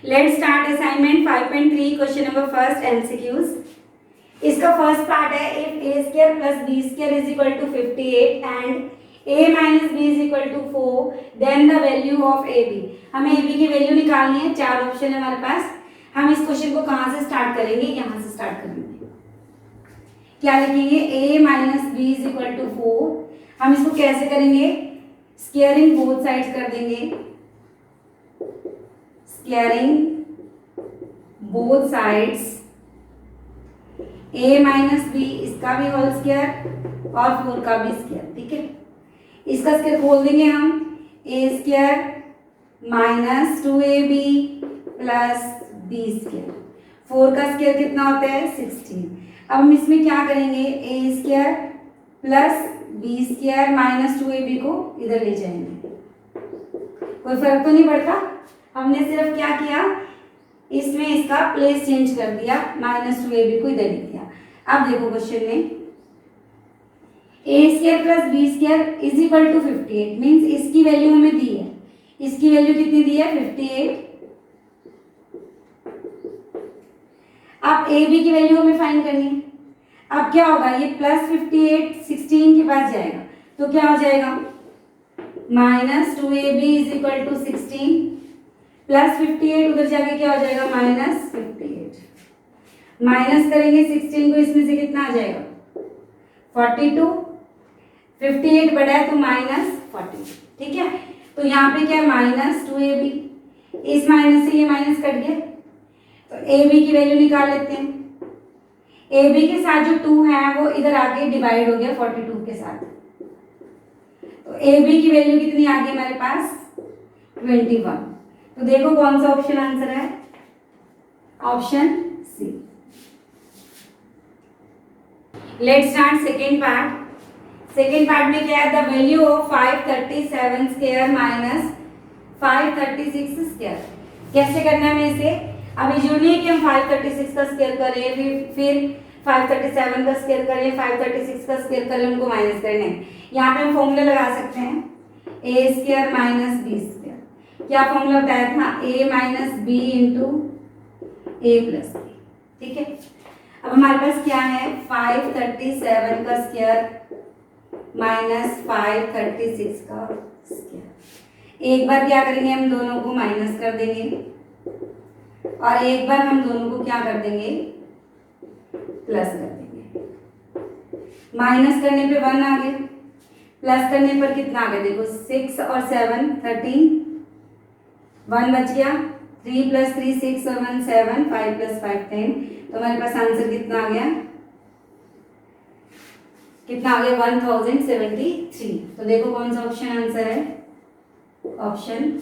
Let's start assignment 5.3 question number first MCQs. इसका first part है if a square plus b square is equal to 58 and a minus b is equal to 4 then the value of a b. हमें a B की value निकालनी है। चार option है हमारे पास। हम इस क्वेश्चन को कहाँ से स्टार्ट करेंगे? यहाँ से स्टार्ट करेंगे। क्या लिखेंगे? A minus b is equal to 4। हम इसको कैसे करेंगे? स्क्वायरिंग बोथ साइड्स कर देंगे। Squaring both sides a minus b, इसका भी होल स्क्वायर और 4 का भी स्क्वायर। ठीक है, इसका स्क्वायर खोल देंगे हम। A square minus 2ab plus b square. 4 का स्क्वायर कितना होता है? 16। अब हम इसमें क्या करेंगे? A square plus b square minus 2ab को इधर ले जाएंगे। कोई फर्क तो नहीं पड़ता। हमने सिर्फ क्या किया, इसमें इसका प्लेस चेंज कर दिया, माइनस 2ab को इधर लिख दिया। अब देखो क्वेश्चन में a square plus b square is equal to 58 means इसकी वैल्यू हमें दी है। इसकी वैल्यू कितनी दी है? 58। अब ए बी की वैल्यू हमें फाइंड करनी है। अब क्या होगा? ये प्लस 58 16 के पास जाएगा तो क्या हो जाएगा? Minus 2ab is equal to 16 plus 58 उधर जाके क्या हो जाएगा? माइनस 58। माइनस करेंगे 16 को, इसमें से कितना आ जाएगा? 42। 58 बड़ा है तो माइनस 40। ठीक है, तो यहाँ पे क्या है? Minus 2ab। इस माइनस से ये माइनस कट गया तो ab की वैल्यू निकाल लेते हैं। ab के साथ जो 2 है वो इधर आके डिवाइड हो गया 42 के साथ। तो ab की वैल्यू कितनी आ गई हमारे पास? 21। तो देखो कौन सा ऑप्शन आंसर है? Option c. Let's start second part. Second part में क्या है? The value of 537 square minus 536 square. कैसे करना है हमें इसे? अभी जो नहीं है कि हम 536 का स्क्वायर करें फिर 537 का स्क्वायर करें 536 का स्क्वायर करें, उनको माइनस करने। यहाँ पे हम फॉर्मूला लगा सकते हैं a square minus b square. क्या फॉर्मूला बताया था? a minus b into a plus b. ठीक है, अब हमारे पास क्या है? 537 का स्क्वायर माइनस 536 का स्क्वायर। एक बार क्या करेंगे? हम दोनों को माइनस कर देंगे और एक बार हम दोनों को क्या कर देंगे? प्लस कर देंगे। माइनस करने पे 1 आ गया, प्लस करने पर कितना आ गया? देखो 6 और 7 13, 1 बच गया। 3 प्लस 3 6 और 1 7, 5 प्लस 5 10। तो हमारे पास आंसर कितना आ गया? कितना आ गया? 1073। तो देखो कौन सा ऑप्शन आंसर है? Option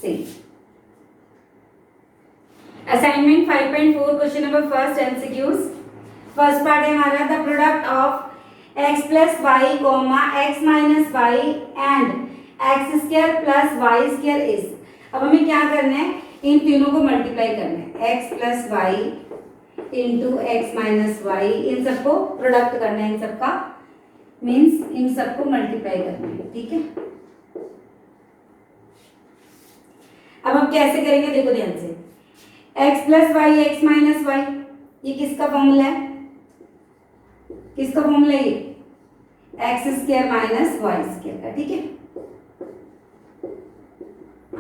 c. Assignment 5.4 question number first MCQs. First part है हमारा the product of x plus y comma x minus y and x square plus y square is. अब हमें क्या करना है? इन तीनों को मल्टीप्लाई करना है। x plus y into x minus y, इन सबको प्रोडक्ट करना है। इन सबका मीन्स इन सबको मल्टीप्लाई करना है। ठीक है, अब हम कैसे करेंगे? देखो ध्यान से। x plus y x minus y, ये किसका फॉर्मूला है? किसका फॉर्मूला है? ये x square minus y square का। ठीक है,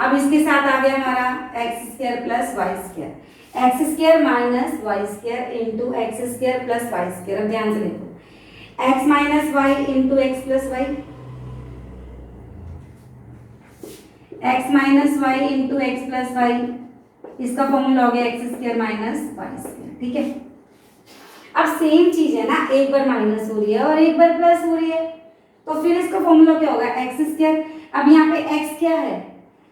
अब इसके साथ आ गया हमारा x square plus y square. X square minus y square into x square plus y square. अब ध्यान से देखो, x minus y into x plus y, x minus y into x plus y, इसका फॉर्मूला हो गया x square minus y square. ठीक है, अब सेम चीज है ना, एक बार माइनस हो रही है और एक बार प्लस हो रही है, तो फिर इसका फॉर्मूला क्या होगा? X square. अब यहाँ पे एक्स क्या है?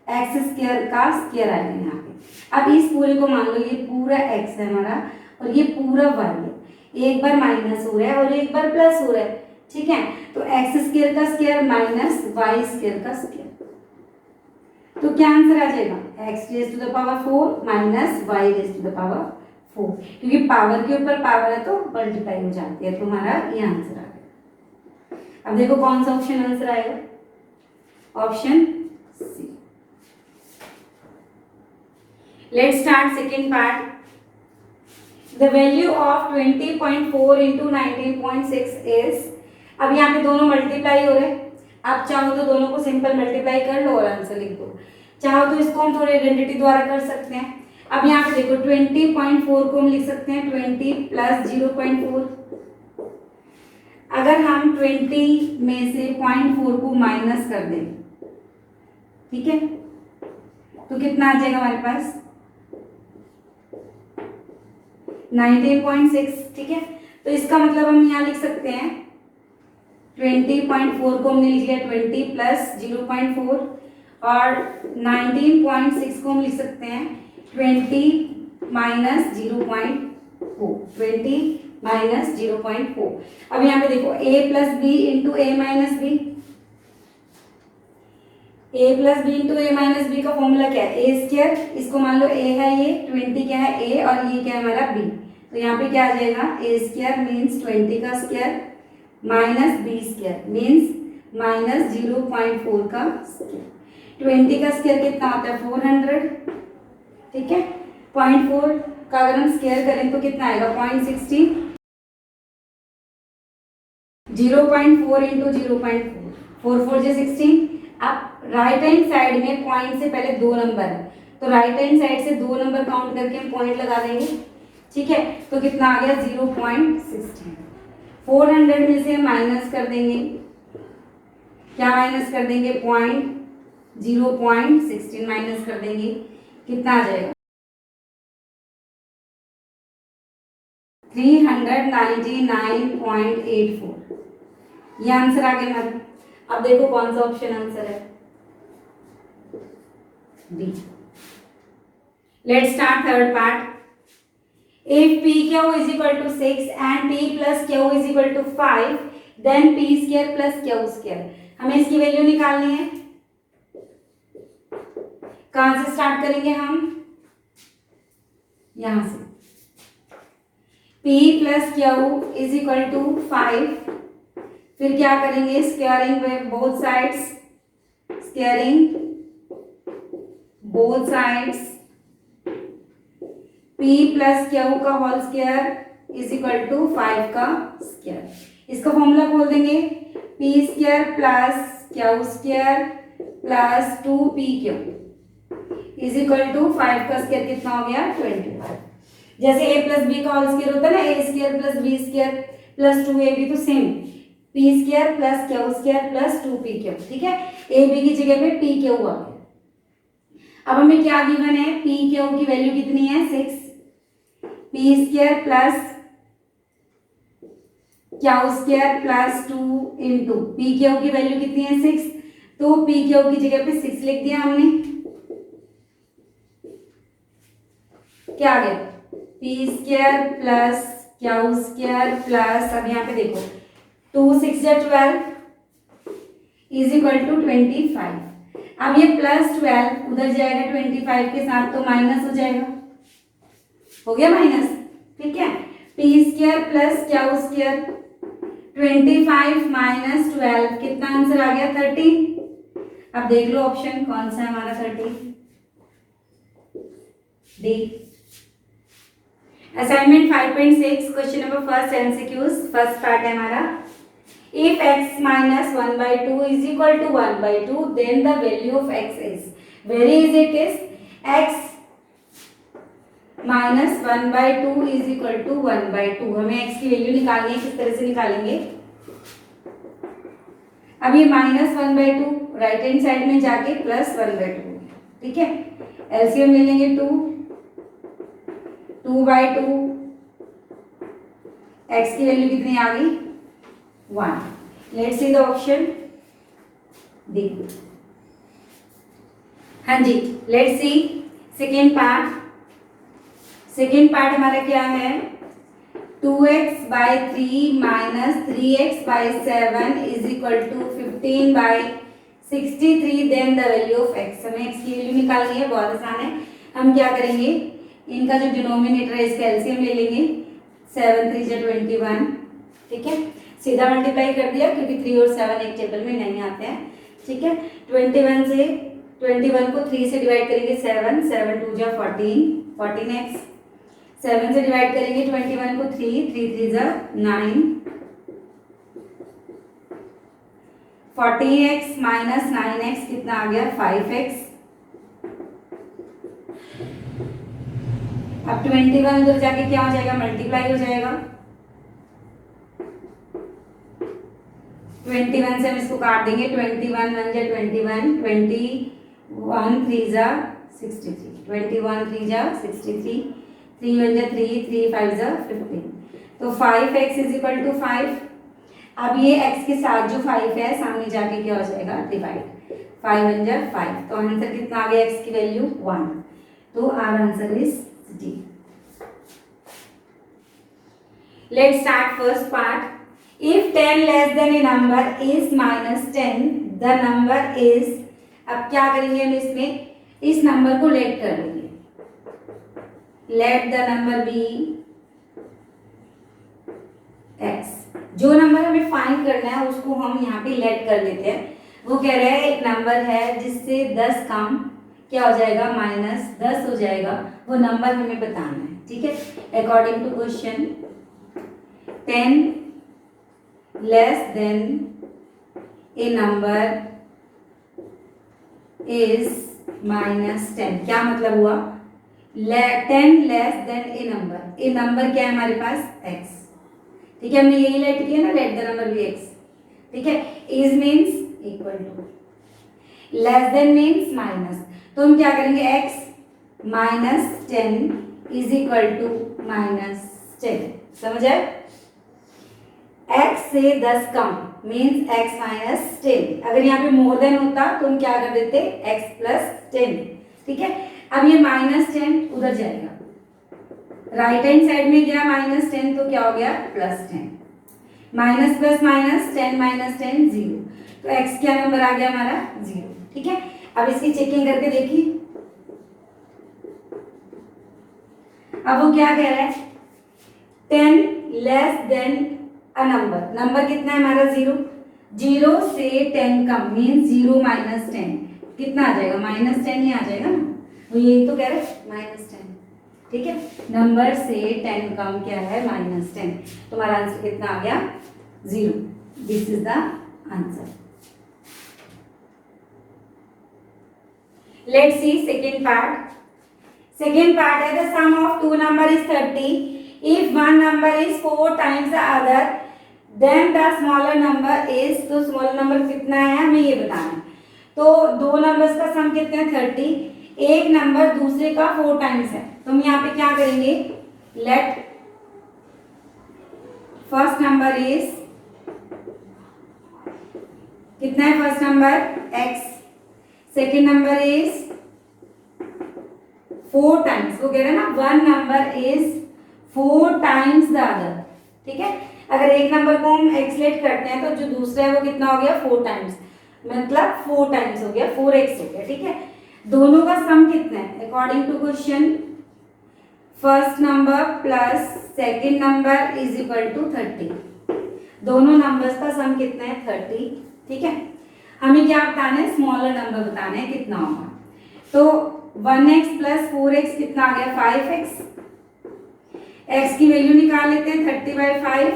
एक्स स्क्वायर का स्क्वायर आएगा यहाँ पे। अब इस पूरे को मान लो ये पूरा एक्स है हमारा और ये पूरा वाई है। एक बार माइनस हो रहा है और एक बार प्लस हो रहा है। ठीक है, तो एक्स स्क्वायर का स्क्वायर माइनस वाई स्क्वायर का स्क्वायर। तो क्या आंसर आ जाएगा? X raise to the power 4 minus y raise to the power 4, क्योंकि पावर के ऊपर पावर है तो मल्टीप्लाई हो जाती है। तो हमारा ये आंसर आ गया। अब देखो कौन सा ऑप्शन आंसर आएगा? Option c. Let's start second part. The value of 20.4 into 19.6 is, अब यहाँ पे दोनों मल्टीप्लाई हो रहे हैं, आप चाहो तो दोनों को सिंपल मल्टीप्लाई कर लो और आंसर लिख दो, चाहो तो इसको हम थोड़े आइडेंटिटी द्वारा कर सकते हैं। अब यहाँ पे देखो 20.4 को हम लिख सकते हैं 20 प्लस 0.4। अगर हम 20 में से 0.4 को माइनस कर दें, ठीक है, तो कितना आ जाएगा हमारे पास 19.6, ठीक है। तो इसका मतलब हम यहाँ लिख सकते हैं 20.4 को हमने लिख लिया 20 प्लस 0.4 और 19.6 को हम लिख सकते हैं 20 माइनस 0.4, 20 माइनस 0.4। अब यहाँ पे देखो a plus b into a minus b, a plus b into a minus b का फॉर्मूला क्या है, ए स्क्वायर, इसको मान लो a है, ये 20 क्या है a और ये क्या है हमारा b, तो यहाँ पे क्या आ जाएगा a स्क्वायर मीन्स 20 का square minus b square means minus 0.4 का स्क्वायर। 20 का स्क्वायर कितना होता है 400, ठीक है। 0.4 का अगर हम स्क्वायर करें तो कितना आएगा 0.16, 0.4 इंटू 0.4, 4 4 16। अब राइट हैंड साइड में पॉइंट से पहले 2 नंबर है, तो राइट हैंड साइड से 2 नंबर काउंट करके हम पॉइंट लगा देंगे, ठीक है। तो कितना आ गया 0.16। 400 में से माइनस कर देंगे, क्या माइनस कर देंगे 0.16 माइनस कर देंगे, कितना आ जाएगा 399.84। ये आंसर आ गया हमारा। अब देखो कौन सा ऑप्शन आंसर है, D. Let's start third part. If PQ is equal to 6 and P plus Q is equal to 5, then P square plus Q square, हमें इसकी वैल्यू निकालनी है। कहां से स्टार्ट करेंगे हम, यहां से P plus Q is equal to 5, फिर क्या करेंगे स्क्वायरिंग में both sides, squaring both sides, P plus Q का whole square is equal to 5 का स्क्वायर। इसका फॉर्मूला खोल देंगे, P square plus Q square plus 2PQ is equal to 5 का स्क्वायर कितना हो गया 25। जैसे a प्लस बी का होल स्क्वायर होता है ना, a square plus b square plus 2ab, तो same P square plus Q square plus 2PQ, ठीक है। a b की जगह पे PQ हुआ। अब हमें क्या गिवन है, PQ की वैल्यू कितनी है 6, P square plus Q square plus 2 into PQ की वैल्यू कितनी है 6, तो PQ की जगह पे 6 लिख दिया हमने, क्या आ गया P square plus Q square plus, अब यहाँ पे देखो 2 6 12 इज इक्वल टू 25। अब ये प्लस 12 उधर जाएगा 25 के साथ तो माइनस हो जाएगा, हो गया माइनस, ठीक है। P square plus Q square 25 minus 12 कितना आंसर आ गया 13। अब देख लो ऑप्शन कौन सा है हमारा 13, D. Assignment 5.6 question number first MCQs, first part है हमारा। If x minus 1/2 is equal to 1/2, then the value of x is, very easy it is, x minus 1/2 is equal to 1/2। हमें x की value निकालनी है, किस तरह से निकालेंगे, अब ये माइनस 1/2 राइट हैंड साइड में जाके प्लस 1/2, ठीक है। एलसीएम ले लेंगे 2/2, x की वैल्यू कितनी आ गई 1। Let's see the option d. हाँ जी, let's see second part. Second part हमारा क्या है, 2x/3 minus 3x/7 is equal to 15/63, then the value of x। हमें x की वैल्यू निकालनी है, बहुत आसान है। हम क्या करेंगे, इनका जो डिनोमिनेटर है इसका एलसीएम ले लेंगे, 7 3 जा 21, ठीक है। सीधा मल्टीप्लाई कर दिया क्योंकि 3 और 7 एक टेबल में नहीं आते हैं, ठीक है। 21 से 21 को 3 से डिवाइड करेंगे 7, 7 2 जा 14, 14x। 7 से डिवाइड करेंगे 21 को 3, 3 3 जा 9, 40x माइनस 9x कितना आ गया 5x। अब 21 उधर जाके क्या हो जाएगा, मल्टीप्लाई हो जाएगा। 21 से हम इसको काट देंगे, 21 1 जा 21, 21 3 जा 63, 21 3 जा 63, 3 1 जा 3, 3 5 जा 15। तो 5x इज इक्वल टू 5। अब ये x के साथ जो 5 है सामने जाके क्या हो जाएगा, डिवाइड। 5 1 जा 5, तो आंसर कितना आ गया, x की वैल्यू 1। तो our answer is D. Let's start first part. If 10 less than a number is minus 10, the number is, अब क्या करेंगे हम इसमें, इस नंबर को लेट कर लेंगे। Let the number be x। जो नंबर हमें फाइंड करना है उसको हम यहाँ पे लेट कर लेते हैं। वो कह रहा है एक नंबर है जिससे 10 कम क्या हो जाएगा, -10 हो जाएगा, वो नंबर हमें बताना है। ठीक है, according to question 10 less than a number is -10। क्या मतलब हुआ, 10 less than a number. A number क्या है हमारे पास, x। ठीक है, हमने यही लेट किया ना, let the number be x। ठीक है, is means equal to, less than means minus, तो हम क्या करेंगे, x -10 इज इक्वल टू -10। समझ आए, x से 10 कम मीन्स x -10। अगर यहाँ पे मोर देन होता तो हम क्या कर देते, x + 10। ठीक है, अब ये -10 उधर जाएगा, राइट हैंड साइड में गया -10, तो क्या हो गया +10, माइनस प्लस माइनस 10 - 10 0, तो x क्या नंबर आ गया हमारा 0। ठीक है, अब इसकी चेकिंग करके देखिए। अब वो क्या कह रहा है, 10 less then a number, number कितना है हमारा 0, 0 से 10 कम मीन्स 0 - 10 कितना आ जाएगा, -10 ही आ जाएगा ना, वो यही तो कह रहे हैं -10। ठीक है, नंबर से 10 कम क्या है, -10, तो हमारा आंसर कितना आ गया 0। This is the answer. Let's see second part. Second part है, the sum of two number is 30. If one number is 4 times the other, then the smaller number is, तो smaller number कितना है हमें ये बताना है। तो दो नंबर्स का सम कितना है 30, एक नंबर दूसरे का 4 टाइम्स है, तो हम यहाँ पे क्या करेंगे, लेट फर्स्ट नंबर इज, कितना है first number x, second number is 4 times, वो कह रहे हैं ना one number is 4 times the other. ठीक है, अगर एक नंबर को हम एक्सलेट करते हैं तो जो दूसरा है वो कितना हो गया 4 टाइम्स, मतलब 4 टाइम्स हो गया, 4x हो गया। ठीक है, दोनों का सम कितना है, according to question first number plus second number is equal to 30। दोनों नंबर्स का सम कितना है 30। ठीक है, हमें क्या बताना है, स्मॉलर नंबर बताना है कितना होगा, तो 1x + 4x कितना आ गया 5x। x की वैल्यू निकाल लेते हैं, 30/5,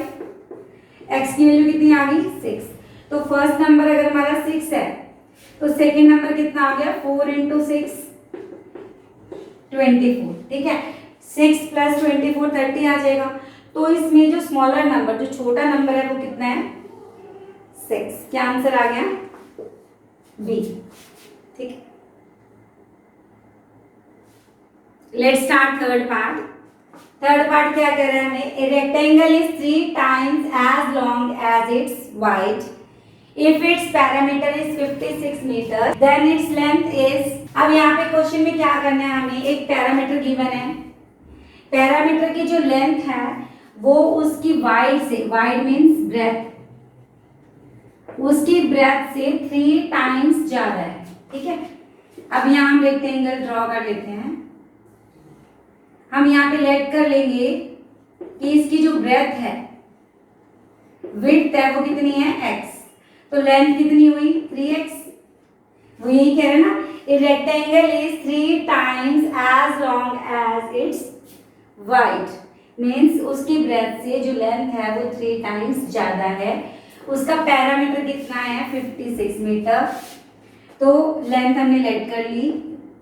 x की वैल्यू कितनी आ गई 6। तो फर्स्ट नंबर अगर हमारा 6 है तो सेकेंड नंबर कितना आ गया 4 × 6 24। ठीक है, 6 + 24 30 आ जाएगा। तो इसमें जो स्मॉलर नंबर, जो छोटा नंबर है वो कितना है 6। क्या आंसर आ गया बी। ठीक है, let's start third part. Third part क्या कह रहा है हमें, a rectangle is 3 times as long as it's wide, if its perimeter is 56 metre, then its length is. अब यहाँ पे क्वेश्चन में क्या करना है हमें, एक पैरामीटर गिवन है, पैरामीटर की जो लेंथ है वो उसकी वाइड से, वाइड मीन्स ब्रेथ, उसकी ब्रेथ से 3 टाइम्स ज्यादा है। ठीक है, अब यहाँ हम रेक्टेंगल ड्रॉ कर लेते हैं, हम यहाँ पे लेट कर लेंगे कि इसकी जो ब्रेथ है, विड्थ है वो कितनी है x, तो लेंथ कितनी हुई 3x, वो यही कह रहे हैं ना, a rectangle is 3 times as long as it's wide, means उसकी ब्रेथ से जो लेंथ है वो 3 टाइम्स ज्यादा है। उसका पैरामीटर कितना है 56 मीटर। तो लेंथ हमने लेट कर ली,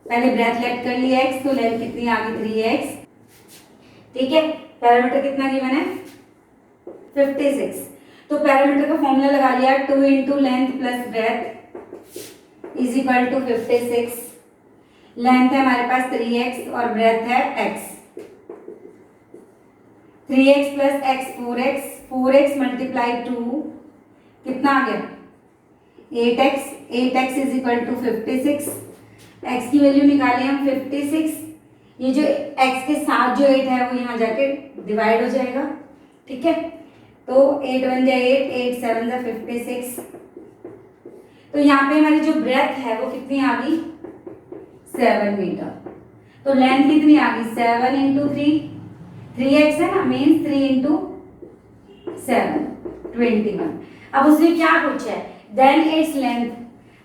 पहले ब्रेथ लेट कर ली x, तो लेंथ कितनी आ गई 3x, ठीक है। पैरामीटर कितना गिवन है 56। तो पैरामीटर का फॉर्मूला लगा लिया, 2 into length plus breadth is equal to 56। Length है हमारे पास 3x और ब्रेथ है x, 3x plus x 4x, 4x multiply 2 कितना आ गया 8x, 8x is equal to 56। x की वैल्यू निकाले हम 56, ये जो x के साथ जो 8 है वो यहाँ जाके डिवाइड हो जाएगा, ठीक है। तो 8 1 जा 8, 8 7 जा 56। तो यहाँ पे हमारी जो ब्रेथ है वो कितनी आ गई 7 मीटर। तो लेंथ कितनी आ गई 7 इंटू 3x है ना, मीन्स 3 इंटू 7 21। अब उसने क्या पूछा है देन इट्स लेंथ,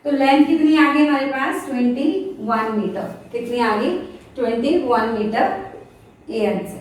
तो लेंथ कितनी आ गई हमारे पास 21 मीटर, कितनी आ गई 21 मीटर, ये आंसर।